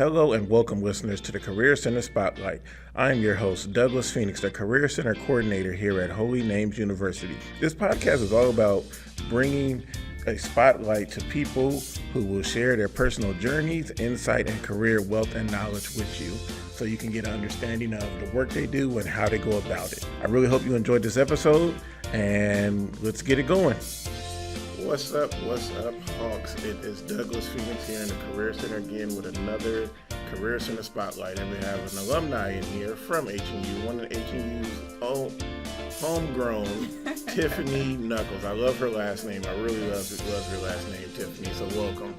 Hello and welcome listeners to the Career Center Spotlight. I am your host, Douglas Phenix, the Career Center Coordinator here at Holy Names University. This podcast is all about bringing a spotlight to people who will share their personal journeys, insight, and career wealth and knowledge with you so you can get an understanding of the work they do and how they go about it. I really hope you enjoyed this episode, and let's get it going. What's up, Hawks? It is Douglas Phenix here in the Career Center again with another Career Center Spotlight. And we have an alumni in here from HNU, one of HNU's own homegrown, Tiffany Knuckles. I love her last name. I really love her last name, Tiffany. So welcome.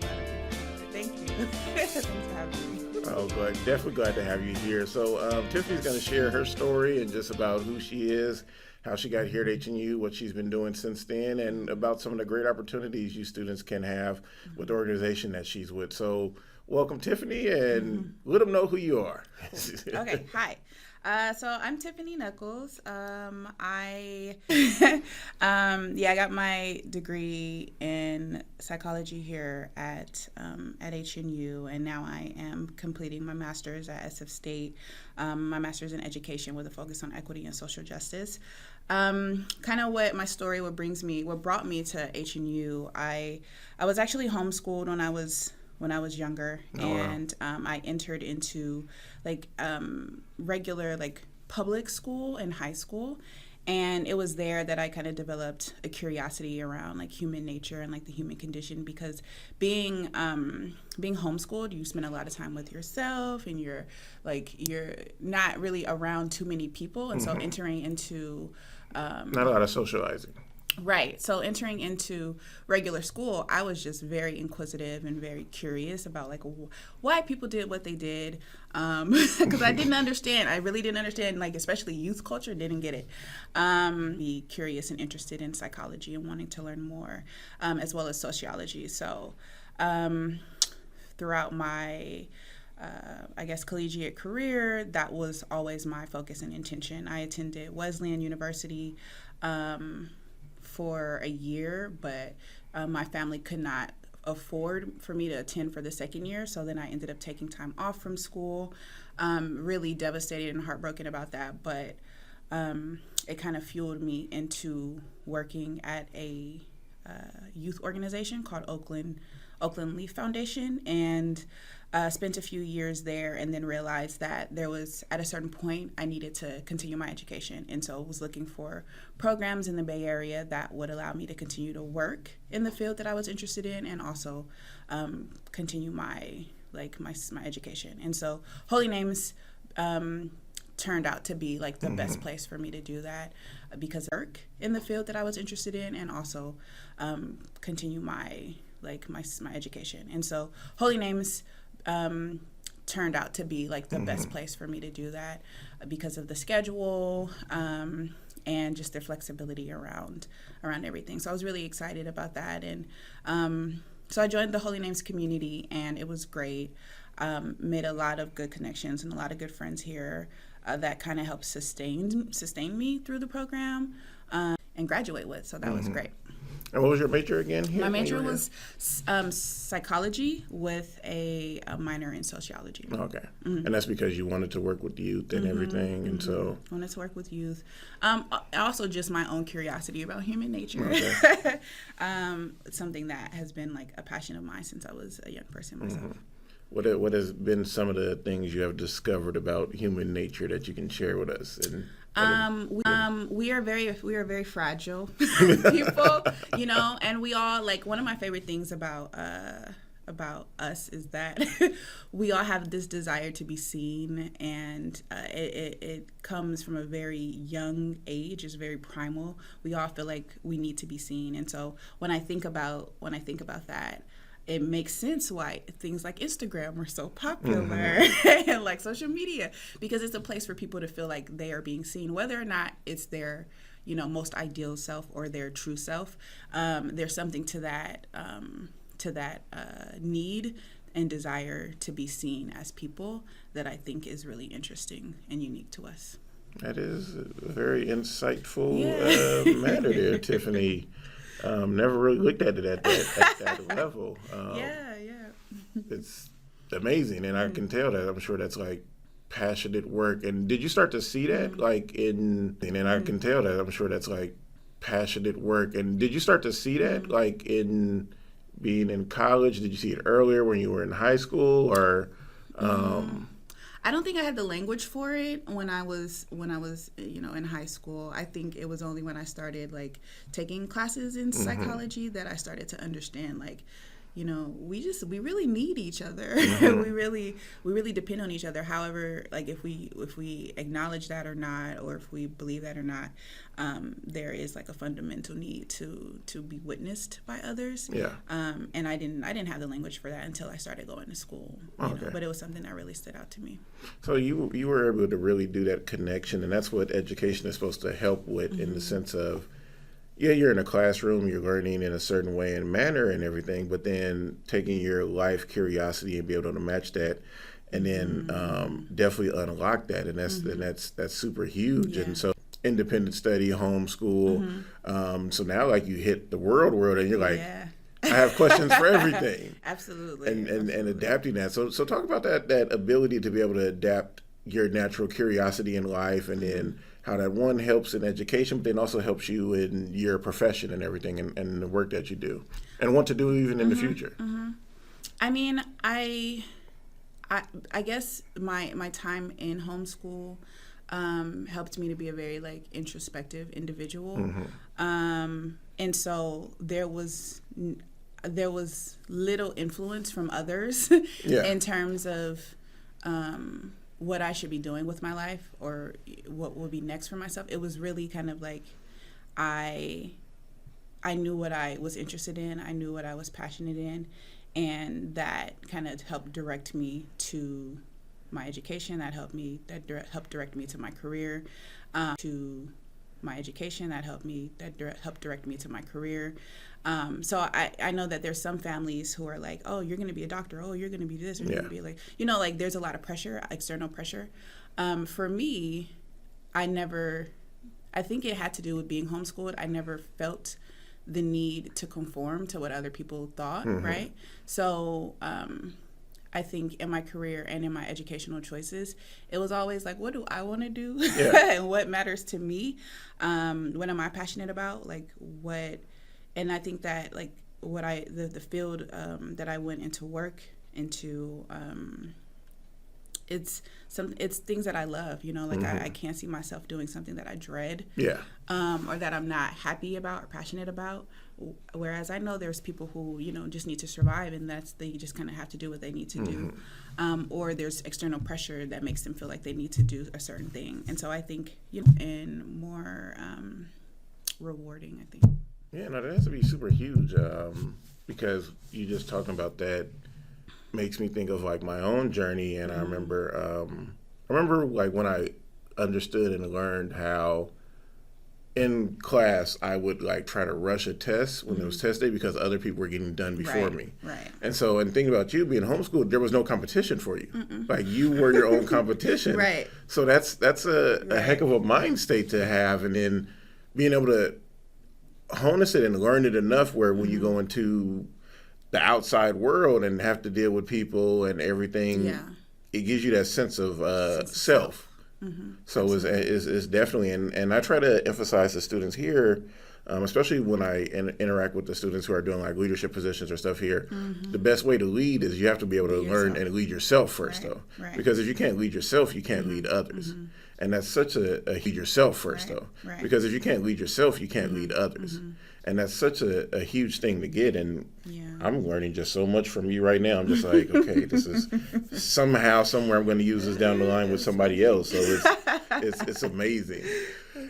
Thank you. Thanks for having me. Oh, definitely glad to have you here. So Tiffany's going to share her story and just about who she is, how she got here at HNU, what she's been doing since then, and about some of the great opportunities you students can have with the organization that she's with. So welcome, Tiffany, and let them know who you are. Okay, hi. So I'm Tiffany Knuckles. I got my degree in psychology here at HNU, and now I am completing my master's at SF State, my master's in education with a focus on equity and social justice. Kind of what my story, what brought me to HNU. I was actually homeschooled when I was younger, and I entered into regular public school in high school, and it was there that I kind of developed a curiosity around human nature and the human condition, because being homeschooled, you spend a lot of time with yourself, and you're not really around too many people, and so entering into not a lot of socializing. Right. So entering into regular school, I was just very inquisitive and very curious about why people did what they did, because I didn't understand. I really didn't understand, especially youth culture. Didn't get it. Be curious and interested in psychology and wanting to learn more, as well as sociology. So throughout my collegiate career, that was always my focus and intention. I attended Wesleyan University for a year, but my family could not afford for me to attend for the second year, so then I ended up taking time off from school. Really devastated and heartbroken about that, but it kind of fueled me into working at a youth organization called Oakland Leaf Foundation, and spent a few years there, and then realized that there was, at a certain point, I needed to continue my education. And so I was looking for programs in the Bay Area that would allow me to continue to work in the field that I was interested in, and also continue my education. And so Holy Names turned out to be the best place for me to do that, because I work in the field that I was interested in, and also continue my education. And so Holy Names turned out to be the best place for me to do that, because of the schedule and just their flexibility around everything. So I was really excited about that, and so I joined the Holy Names community, and it was great. Made a lot of good connections and a lot of good friends here that kind of helped sustain me through the program and graduate with. So that was great. And what was your major again here? My major was psychology with a minor in sociology. Okay. And that's because you wanted to work with youth and everything, and so... Wanted to work with youth. Also just my own curiosity about human nature. Okay. Something that has been a passion of mine since I was a young person myself. What has been some of the things you have discovered about human nature that you can share with us? We are very fragile people, and we all one of my favorite things about us is that we all have this desire to be seen, and it comes from a very young age. It's very primal. We all feel like we need to be seen, and so when I think about that, it makes sense why things like Instagram are so popular and social media, because it's a place for people to feel like they are being seen, whether or not it's their most ideal self or their true self. There's something to that need and desire to be seen as people that I think is really interesting and unique to us. That is a very insightful matter there, Tiffany. Never really looked at it at that level. Yeah. It's amazing, and I can tell that. I'm sure that's like passionate work. And did you start to see that like and I can tell that. I'm sure that's like passionate work. And did you start to see that like in being in college? Did you see it earlier when you were in high school, or I don't think I had the language for it when I was in high school. I think it was only when I started like taking classes in psychology that I started to understand like, we really need each other. we really depend on each other. However, like if we acknowledge that or not, or if we believe that or not, there is like a fundamental need to be witnessed by others. Yeah. And I didn't have the language for that until I started going to school. But it was something that really stood out to me. So you were able to really do that connection, and that's what education is supposed to help with, in the sense of, yeah, you're in a classroom, you're learning in a certain way and manner and everything, but then taking your life curiosity and be able to match that, and then definitely unlock that, and that's super huge. Yeah. And so independent study, homeschool. So now like you hit the world, and you're like, I have questions for everything. Absolutely. And adapting that. So talk about that ability to be able to adapt your natural curiosity in life, and then how that one helps in education, but then also helps you in your profession and everything, and the work that you do and want to do even in the future. I mean, I guess my time in homeschool helped me to be a very like introspective individual. And so there was little influence from others in terms of what I should be doing with my life or what will be next for myself. It was really kind of like I knew what I was interested in. I knew what I was passionate in, and that kind of helped direct me to my education. That helped direct me to my career. So I know that there's some families who are like, oh, you're going to be a doctor. Oh, you're going to be this. Or you're going to be like, like there's a lot of pressure, external pressure. For me, I think it had to do with being homeschooled. I never felt the need to conform to what other people thought, right? So I think in my career and in my educational choices, it was always like, what do I want to do? And what matters to me? What am I passionate about? Like what? And I think that like the field that I went into work into, it's things that I love, like I can't see myself doing something that I dread, or that I'm not happy about or passionate about. Whereas I know there's people who, just need to survive, and they just kind of have to do what they need to do. Or there's external pressure that makes them feel like they need to do a certain thing. And so I think, and more rewarding, I think. Yeah, no, that has to be super huge, because you just talking about that makes me think of like my own journey. And I remember like when I understood and learned how in class I would like try to rush a test when it was test day because other people were getting done before me. Right. And so, and thinking about you being homeschooled, there was no competition for you. Like you were your own competition. Right. So that's a heck of a mind state to have, and then being able to harness it and learn it enough where when you go into the outside world and have to deal with people and everything, it gives you that sense of self. So it's definitely, and I try to emphasize to students here, especially when I interact with the students who are doing like leadership positions or stuff here, the best way to lead is you have to be able to learn and lead yourself first, though. Right. Because if you can't lead yourself, you can't lead others. And that's such a lead yourself first, though. Right. Because if you can't lead yourself, you can't lead others. And that's such a huge thing to get. And I'm learning just so much from you right now. I'm just like, okay, this is somehow, somewhere I'm going to use this down the line with somebody else. So it's amazing.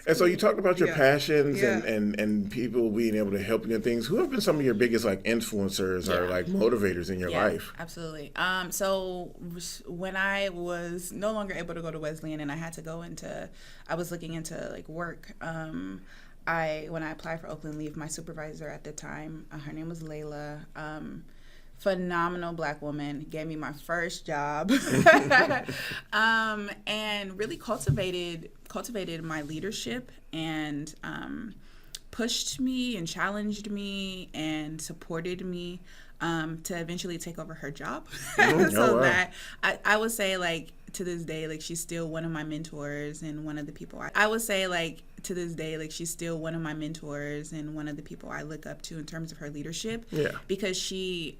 And so you talked about your passions and people being able to help you in things. Who have been some of your biggest like influencers or like motivators in your life? Absolutely. So when I was no longer able to go to Wesleyan and I had to I was looking into like work. When I applied for Oakland Leaf, my supervisor at the time, her name was Layla, phenomenal Black woman, gave me my first job, and really cultivated my leadership and pushed me and challenged me and supported me to eventually take over her job. Mm-hmm. So Oh, wow. that I would say, like, to this day, like, she's still one of my mentors and one of the people I would say, like, to this day, like, she's still one of my mentors and one of the people I look up to in terms of her leadership. Yeah. Because she,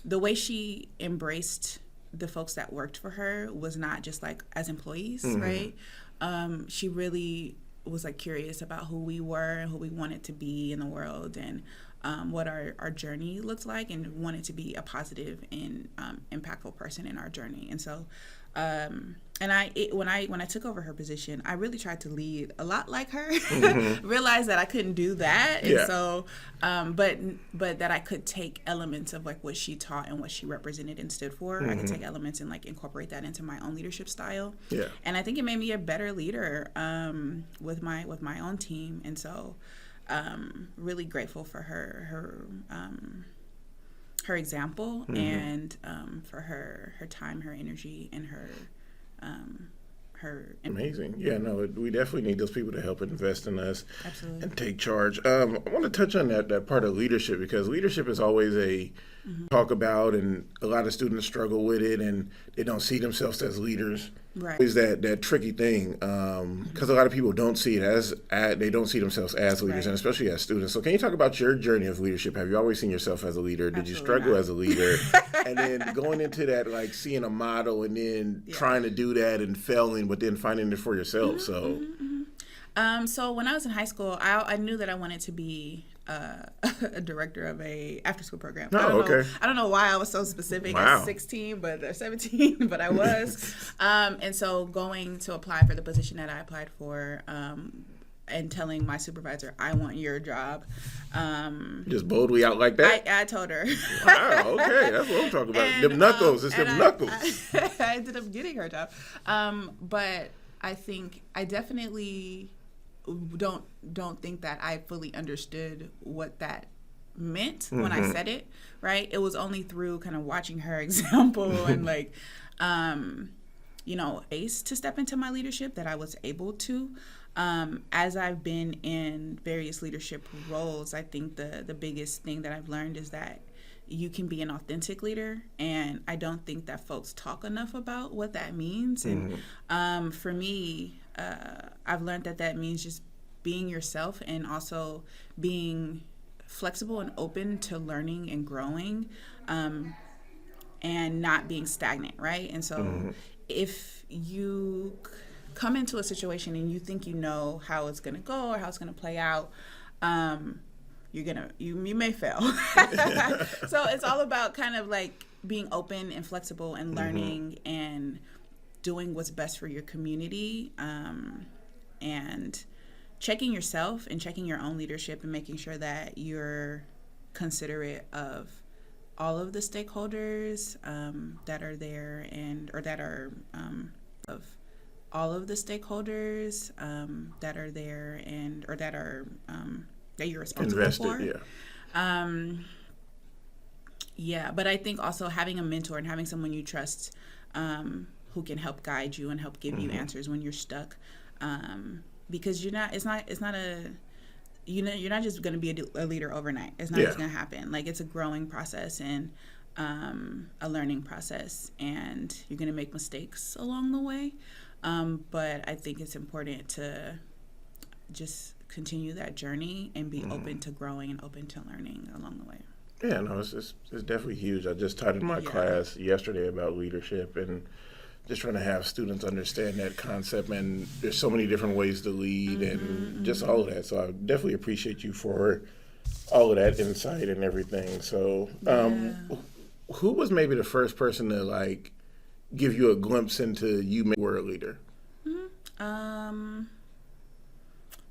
the way she embraced the folks that worked for her was not just like as employees, Mm-hmm. right? She really was like curious about who we were and who we wanted to be in the world, and what our journey looked like, and wanted to be a positive and impactful person in our journey. And so when I took over her position, I really tried to lead a lot like her. Mm-hmm. Realized that I couldn't do that, and Yeah. so but that I could take elements of like what she taught and what she represented and stood for. Mm-hmm. I could take elements and like incorporate that into my own leadership style. Yeah. And I think it made me a better leader with my own team. And so really grateful for her example, Mm-hmm. and for her time, her energy, and her Amazing. Yeah, no, we definitely need those people to help invest in us. Absolutely. And take charge. I want to touch on that part of leadership, because leadership is always a talk about, and a lot of students struggle with it, and they don't see themselves as leaders. Right. Is that tricky thing, because a lot of people don't see it they don't see themselves as leaders, Right. and especially as students. So can you talk about your journey of leadership? Have you always seen yourself as a leader? Did you Absolutely struggle not. as a leader? And then going into that, like seeing a model and then trying to do that and failing, but then finding it for yourself. So So when I was in high school, I knew that I wanted to be a director of a after school program. Oh, okay. I don't know why I was so specific Wow. at 16, or 17, but I was. And so going to apply for the position that I applied for, and telling my supervisor, I want your job. just boldly out like that? I told her. Wow, okay, that's what I'm talking about. And, them knuckles, it's and them knuckles. I ended up getting her job. But I think I definitely don't think that I fully understood what that meant when I said it, right? It was only through kind of watching her example and like, ace to step into my leadership that I was able to. As I've been in various leadership roles, I think the biggest thing that I've learned is that you can be an authentic leader, and I don't think that folks talk enough about what that means. And for me, I've learned that means just being yourself, and also being flexible and open to learning and growing, and not being stagnant, right? And so if you come into a situation and you think you know how it's going to go or how it's going to play out, you may fail. So it's all about kind of like being open and flexible and learning and doing what's best for your community, and checking yourself and checking your own leadership, and making sure that you're considerate of all of the stakeholders that are there, that you're responsible for. Yeah. But I think also having a mentor and having someone you trust, who can help guide you and help give you answers when you're stuck, because you're not just going to be a leader overnight. It's not just going to happen. Like, it's a growing process and a learning process, and you're going to make mistakes along the way. But I think it's important to just continue that journey and be open to growing and open to learning along the way. Yeah, no, it's definitely huge. I just taught in my class yesterday about leadership, and just trying to have students understand that concept, and there's so many different ways to lead, and just all of that. So I definitely appreciate you for all of that insight and everything. So who was maybe the first person to like give you a glimpse into you were a leader?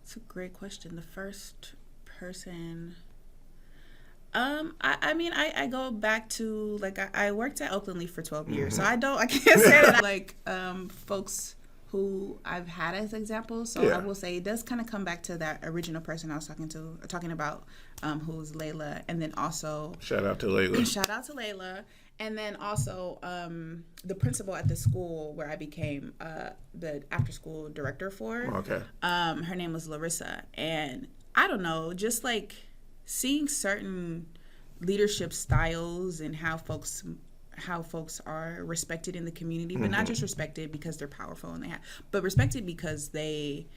It's a great question. The first person, I go back to, like, I worked at Oakland Leaf for 12 years, so I can't say that like folks who I've had as examples. So I will say it does kind of come back to that original person I was talking about, who was Layla, and then also Shout out to Layla. And then also the principal at the school where I became the after-school director for. Okay. Her name was Larissa. And I don't know, just like seeing certain leadership styles and how folks are respected in the community, but not just respected because they're powerful and but respected because they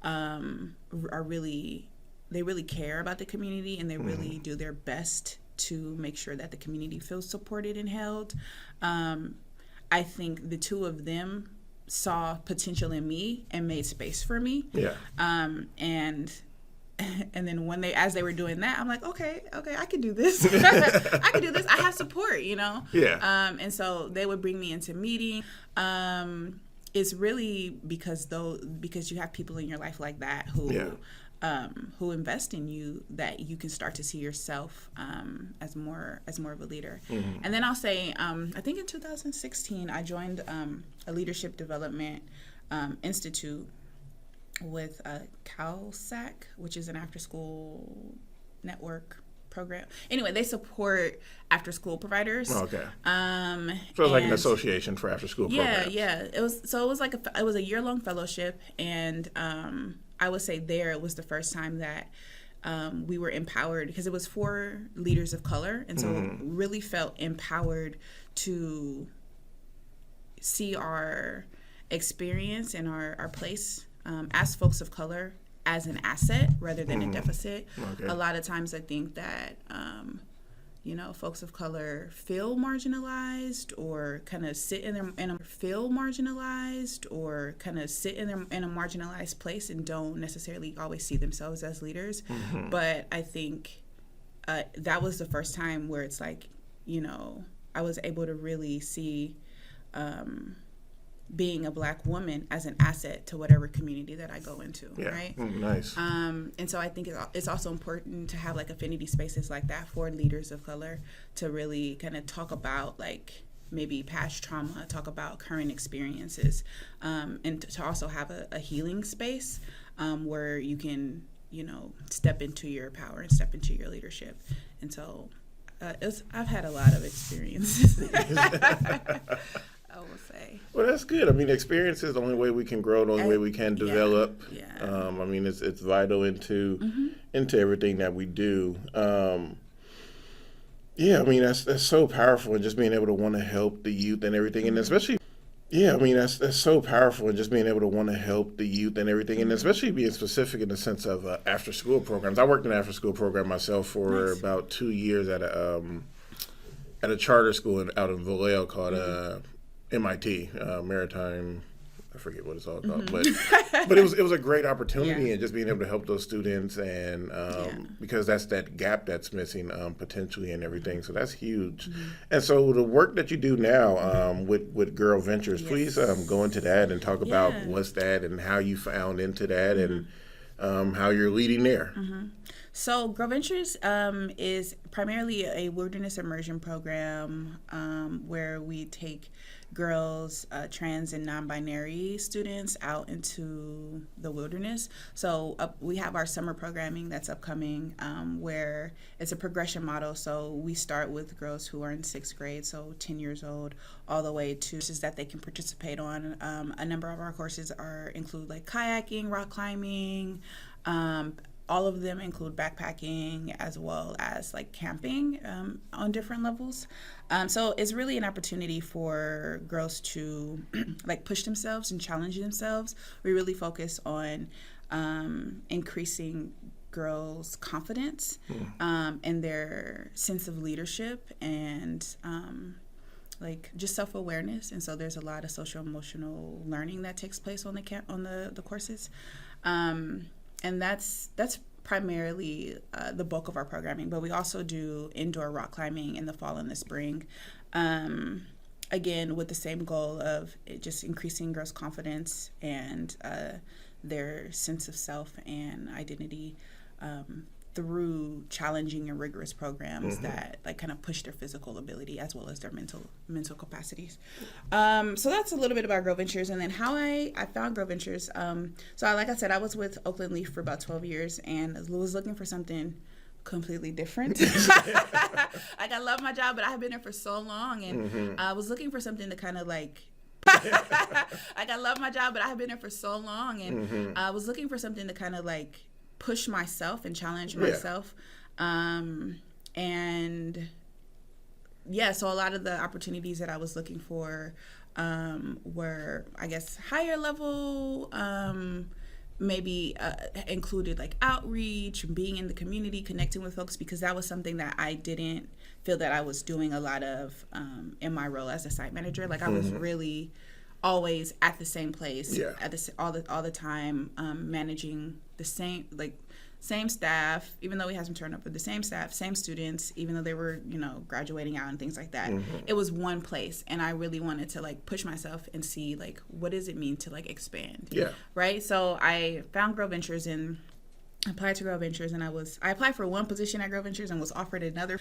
really care about the community, and they really do their best to make sure that the community feels supported and held. I think the two of them saw potential in me and made space for me. Yeah. And then as they were doing that, I'm like, okay, I can do this. I can do this. I have support, Yeah. And so they would bring me into meeting. It's really because you have people in your life like that who invest in you, that you can start to see yourself as more of a leader. Mm-hmm. And then I'll say, I think in 2016, I joined a leadership development institute with CalSAC, which is an after-school network program. Anyway, they support after-school providers. Oh, okay. So it's like an association for after-school programs. Yeah. It was like it was a year-long fellowship, and I would say it was the first time that we were empowered, because it was for leaders of color, and so really felt empowered to see our experience and our place as folks of color as an asset rather than a deficit. Okay. A lot of times I think that folks of color feel marginalized or kind of sit in a marginalized place and don't necessarily always see themselves as leaders. Mm-hmm. But I think that was the first time where it's like, I was able to really see being a Black woman as an asset to whatever community that I go into, right? Nice. And so I think it's also important to have like affinity spaces like that for leaders of color to really kind of talk about like maybe past trauma, talk about current experiences, and to also have a healing space where you can, step into your power and step into your leadership. And so I've had a lot of experiences. I will say. Well, that's good. I mean, experience is the only way we can grow, the only way we can develop. Yeah. I mean, it's vital into everything that we do. I mean, that's so powerful, and just being able to want to help the youth and everything, and especially. Yeah, I mean, that's so powerful, and just being able to want to help the youth and everything, and especially being specific in the sense of after-school programs. I worked in an after-school program myself for about 2 years at a charter school out in Vallejo called MIT, Maritime. I forget what it's all called, but it was a great opportunity, and just being able to help those students, and because that's that gap that's missing potentially and everything. So that's huge. And so the work that you do now with Girl Ventures, please go into that and talk about what's that and how you found into that and how you're leading there. So Girl Ventures is primarily a wilderness immersion program where we take girls, trans and non-binary students out into the wilderness. So we have our summer programming that's upcoming where it's a progression model. So we start with girls who are in 6th grade, so 10 years old, all the way to courses that they can participate on. A number of our courses include like kayaking, rock climbing, all of them include backpacking as well as like camping on different levels. So it's really an opportunity for girls to like push themselves and challenge themselves. We really focus on increasing girls' confidence and their sense of leadership and like just self-awareness. And so there's a lot of social emotional learning that takes place on the courses. And that's primarily the bulk of our programming, but we also do indoor rock climbing in the fall and the spring, again with the same goal of just increasing girls' confidence and their sense of self and identity through challenging and rigorous programs that like kind of push their physical ability as well as their mental capacities. So that's a little bit about Girl Ventures, and then how I found Girl Ventures. Like I said, I was with Oakland Leaf for about 12 years and was looking for something completely different. Like I love my job, but I have been there for so long, and I was looking for something to kind of like. Like I love my job, but I have been there for so long, and I was looking for something to kind of like push myself and challenge myself. And And yeah, so a lot of the opportunities that I was looking for were, I guess, higher level, maybe included like outreach, being in the community, connecting with folks, because that was something that I didn't feel that I was doing a lot of in my role as a site manager. Like I was really always at the same place at all the time, managing the same staff, even though we had some turnover, the same staff, same students, even though they were, graduating out and things like that. It was one place, and I really wanted to like push myself and see like what does it mean to like expand. Yeah. Right. So I found Grow Ventures and applied to Grow Ventures, and I applied for one position at Grow Ventures and was offered another,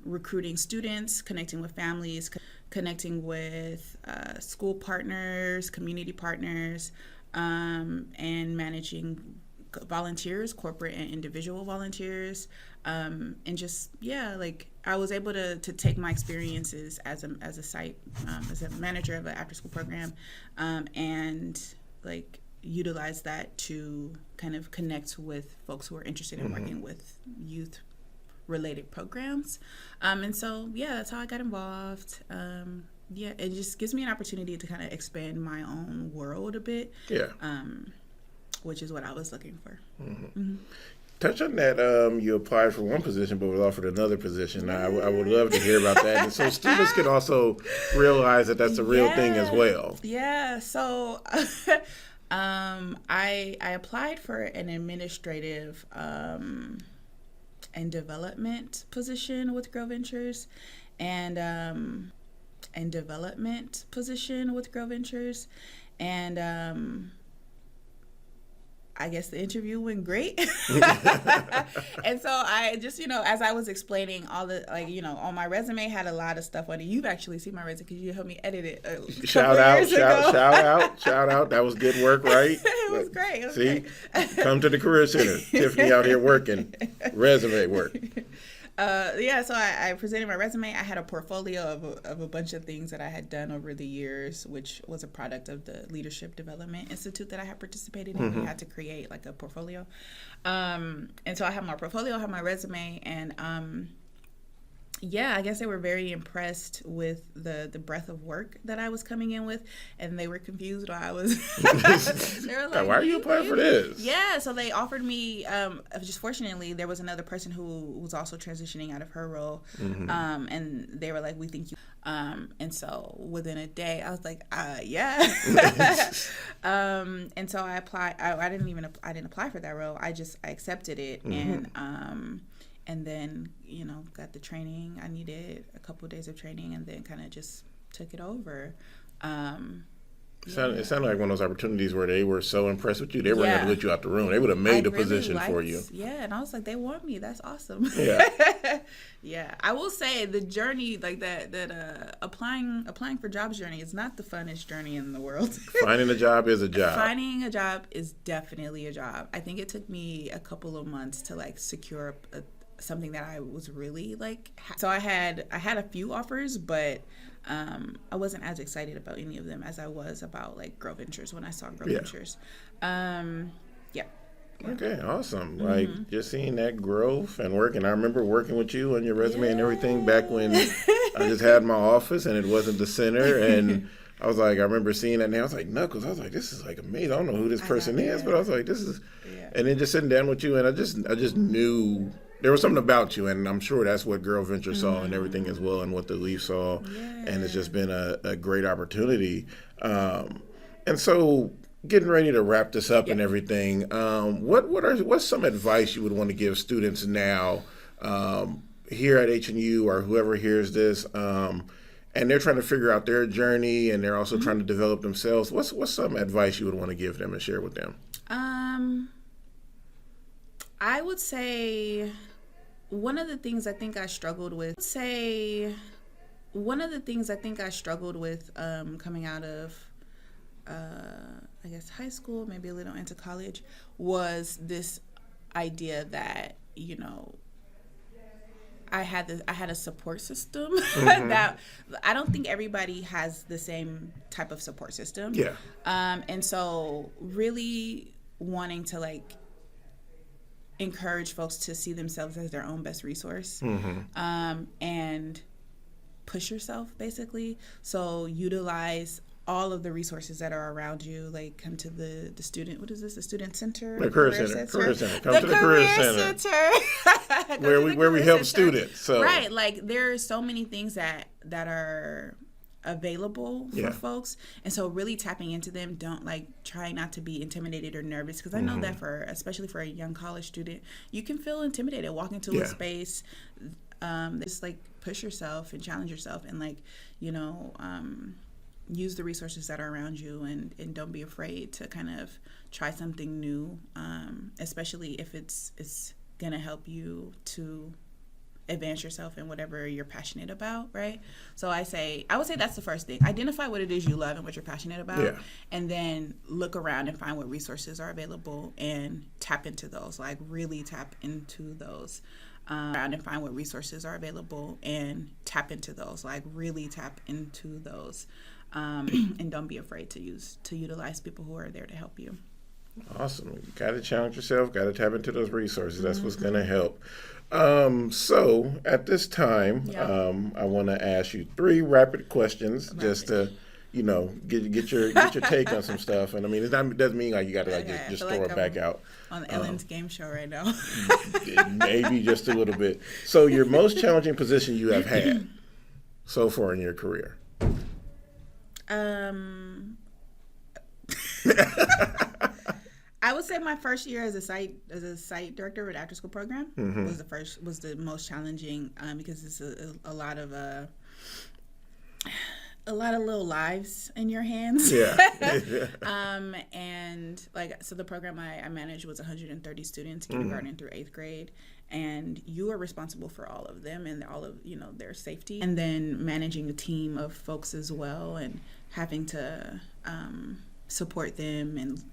recruiting students, connecting with families, connecting with school partners, community partners, and managing volunteers, corporate and individual volunteers, and just like I was able to take my experiences as a site as a manager of an after school program, and like utilize that to kind of connect with folks who are interested in working with youth related programs, and so that's how I got involved. It just gives me an opportunity to kind of expand my own world a bit. Which is what I was looking for. Touch on that. You applied for one position, but was offered another position. I would love to hear about that, and so students can also realize that that's a real thing as well. Yeah. So, I applied for an administrative and development position with Grow Ventures, and development position with Grow Ventures, and I guess the interview went great. And so I just, as I was explaining all the, on my resume had a lot of stuff on it. You've actually seen my resume because you helped me edit it. Shout out. That was good work, right? It was great. See, come to the Career Center. Tiffany out here working. Resume work. So I presented my resume. I had a portfolio of a bunch of things that I had done over the years, which was a product of the Leadership Development Institute that I had participated in. We had to create like a portfolio. And so I have my portfolio, I have my resume, and I guess they were very impressed with the breadth of work that I was coming in with, and they were confused why I was. They were like, "Why are you applying for this?" Yeah, so they offered me. Just fortunately, there was another person who was also transitioning out of her role, and they were like, "We think you." And so within a day, I was like, "Yeah." And so I applied. I didn't apply for that role. I accepted it, and then, got the training I needed, a couple of days of training, and then kind of just took it over. It sounded like one of those opportunities where they were so impressed with you, they weren't going to let you out the room. They would have made the position for you. Yeah, and I was like, they want me. That's awesome. Yeah. Yeah. I will say the journey, like that applying for jobs journey is not the funnest journey in the world. Finding a job is a job. Finding a job is definitely a job. I think it took me a couple of months to like secure something that I was really like. So I had a few offers, but I wasn't as excited about any of them as I was about like Grow Ventures when I saw Grow Ventures. Okay, awesome. Like just seeing that growth and work. And I remember working with you on your resume and everything back when I just had my office and it wasn't the center. And I remember seeing that, and I was like, Knuckles. I was like, this is like amazing. I don't know who this person is, but I was like, this is. And then just sitting down with you, and I just knew there was something about you, and I'm sure that's what Grow Venture saw and everything as well, and what the Leaf saw, and it's just been a great opportunity. And so, getting ready to wrap this up and everything, what's some advice you would want to give students now here at HNU or whoever hears this, and they're trying to figure out their journey, and they're also trying to develop themselves? What's some advice you would want to give them and share with them? I would say one of the things I think I struggled with, coming out of, I guess, high school, maybe a little into college, was this idea that, I had a support system that I don't think everybody has the same type of support system. Yeah. And so really wanting to like encourage folks to see themselves as their own best resource, and push yourself, basically. So utilize all of the resources that are around you. Like, come to the student, what is this? The student center? The career center. Come to the career center. where we help students. So. Right. Like, there are so many things that are available for folks, and so really tapping into them. Don't try not to be intimidated or nervous, because I know that especially for a young college student, you can feel intimidated walking into a space. Just push yourself and challenge yourself, and use the resources that are around you, and don't be afraid to kind of try something new, especially if it's gonna help you to advance yourself in whatever you're passionate about, right? So I would say that's the first thing. Identify what it is you love and what you're passionate about, and then look around and find what resources are available and tap into those. Really tap into those. And find what resources are available and tap into those. Really tap into those. And don't be afraid to utilize people who are there to help you. Awesome. You got to challenge yourself, got to tap into those resources. That's what's going to help. So at this time, I want to ask you 3 rapid questions just to, get your take on some stuff. And I mean, it doesn't mean you got to just throw it back out. On Ellen's game show right now. Maybe just a little bit. So your most challenging position you have had so far in your career? I would say my first year as a site director of an after school program was the most challenging, because it's a lot of little lives in your hands. And so the program I managed was 130 students, kindergarten through 8th grade, and you are responsible for all of them and all of their safety, and then managing a team of folks as well, and having to support them and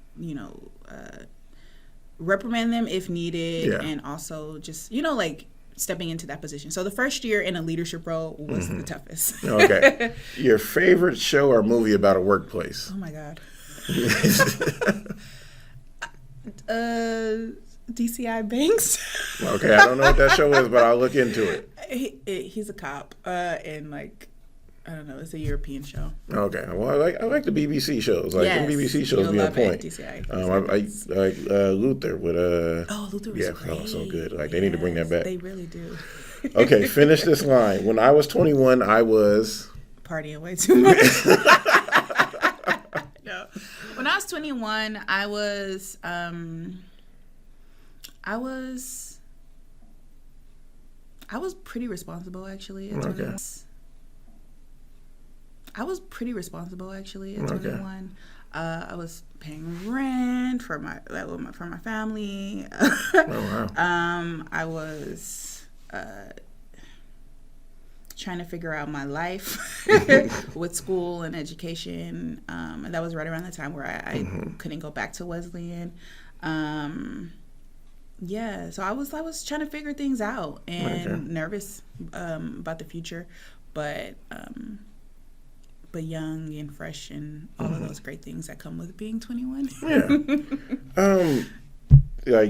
reprimand them if needed, and also just stepping into that position. So the first year in a leadership role was the toughest. Okay. Your favorite show or movie about a workplace? Oh my God. DCI Banks. Okay, I don't know what that show is, but I'll look into it. He's a cop, and I don't know, it's a European show. Okay, well, I like the BBC shows. The BBC shows be on point. DCI. I like Luther with Luther was great. So good. They need to bring that back. They really do. Okay, finish this line. When I was 21, I was partying way too much. No. When I was 21, I was pretty responsible, actually, at 21. I was pretty responsible, actually, at 21. I was paying rent for my family. Oh, wow. I was trying to figure out my life with school and education. And that was right around the time where I couldn't go back to Wesleyan. So I was trying to figure things out and nervous about the future, but young and fresh and all of those great things that come with being 21. You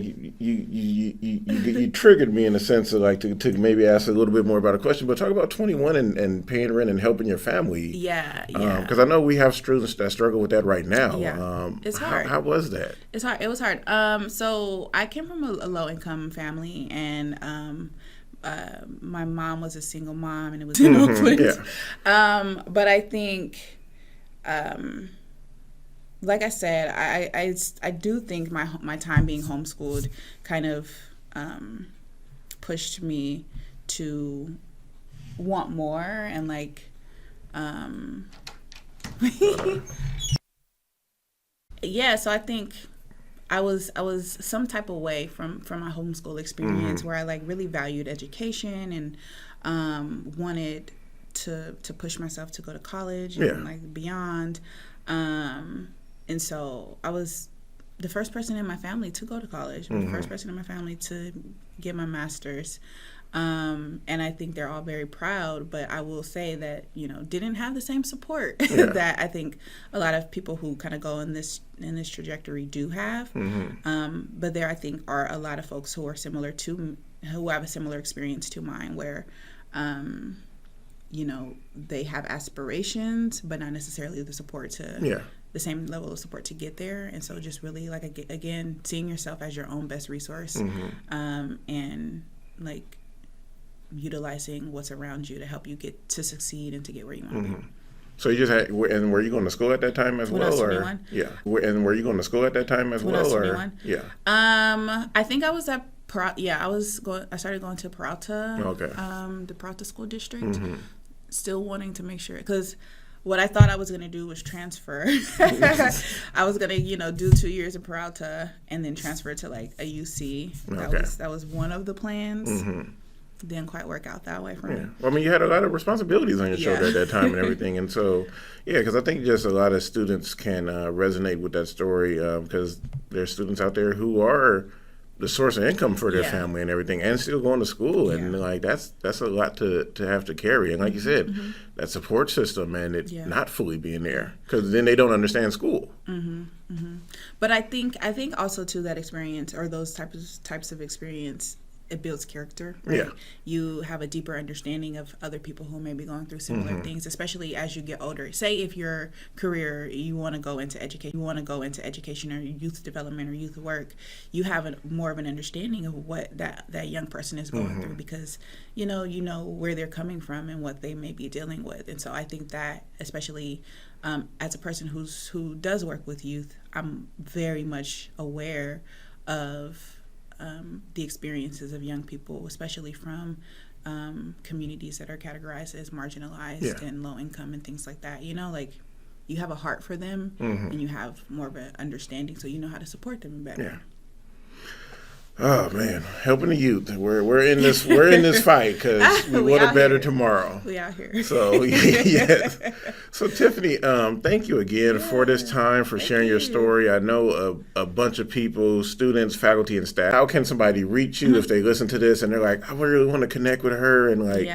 triggered me in the sense of to maybe ask a little bit more about a question, but talk about 21 and paying rent and helping your family. Because I know we have students that struggle with that right now. It's hard. How was that? It's hard. It was hard. So I came from a low income family, and my mom was a single mom, and it was in Oakland. But I think, like I said, I do think my time being homeschooled kind of pushed me to want more and so I think I was some type of way from my homeschool experience where I really valued education and wanted to push myself to go to college and beyond. And so I was the first person in my family to go to college. I was the first person in my family to get my master's. And I think they're all very proud, but I will say that, didn't have the same support that I think a lot of people who kind of go in this trajectory do have. But there, I think, are a lot of folks who are who have a similar experience to mine, where, they have aspirations, but not necessarily the support to the same level of support to get there. And so just really, like, again, seeing yourself as your own best resource, and like utilizing what's around you to help you get to succeed and to get where you want to be. So you just had, and were you going to school at that time as well, or and were you going to school at that time as well, or I think I was at I started going to Peralta, the Peralta School District, still wanting to make sure, because what I thought I was going to do was transfer. I was going to, do 2 years in Peralta and then transfer to like a UC. That was one of the plans. Didn't quite work out that way for me. Well, I mean, you had a lot of responsibilities on your shoulder at that time and everything. And so, because I think just a lot of students can resonate with that story, because there's students out there who are the source of income for their family and everything, and still going to school, and like that's a lot to have to carry. And like you said, that support system and it not fully being there, because then they don't understand school. But I think also too, that experience, or those types of experience, it builds character, right? You have a deeper understanding of other people who may be going through similar things, especially as you get older. Say if your career, you want to go into education, or youth development or youth work, you have more of an understanding of what that young person is going through, because you know where they're coming from and what they may be dealing with. And so I think that, especially as a person who does work with youth, I'm very much aware of the experiences of young people, especially from communities that are categorized as marginalized and low income and things like that. Like, you have a heart for them, and you have more of an understanding, so you know how to support them better. Oh man, helping the youth. We're in this fight because we want a better tomorrow. We out here. So yes. So Tiffany, thank you again for this time, for sharing your story. I know a bunch of people, students, faculty, and staff. How can somebody reach you if they listen to this and they're like, I really want to connect with her, and like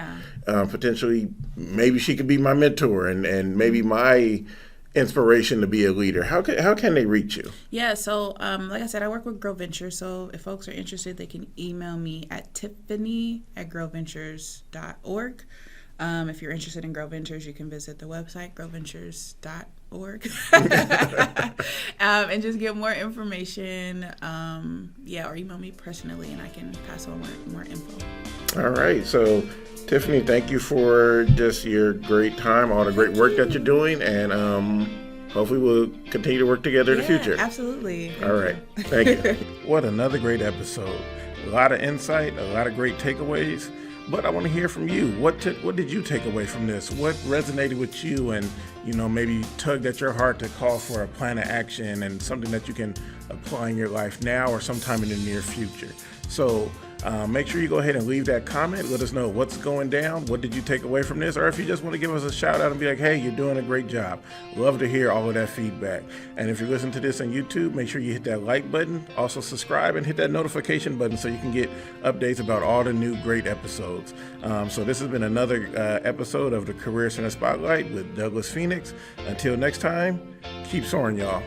potentially maybe she could be my mentor and maybe my inspiration to be a leader. How can they reach you? So like I said, I work with Grow Ventures, so if folks are interested, they can email me at tiffany@growventures.org. If you're interested in Grow Ventures, you can visit the website growventures.org and just get more information, or email me personally and I can pass on more info. All right, so Tiffany, thank you for just your great time, all the great work that you're doing, and hopefully we'll continue to work together in the future. Absolutely. All right. Thank you. What another great episode. A lot of insight, a lot of great takeaways, but I want to hear from you. What did you take away from this? What resonated with you and, maybe tugged at your heart to call for a plan of action and something that you can apply in your life now or sometime in the near future? So make sure you go ahead and leave that comment. Let us know what's going down. What did you take away from this? Or if you just want to give us a shout out and be like, hey, you're doing a great job. Love to hear all of that feedback. And if you're listening to this on YouTube, make sure you hit that like button. Also subscribe and hit that notification button so you can get updates about all the new great episodes. So this has been another episode of the Career Center Spotlight with Douglas Phenix. Until next time, keep soaring, y'all.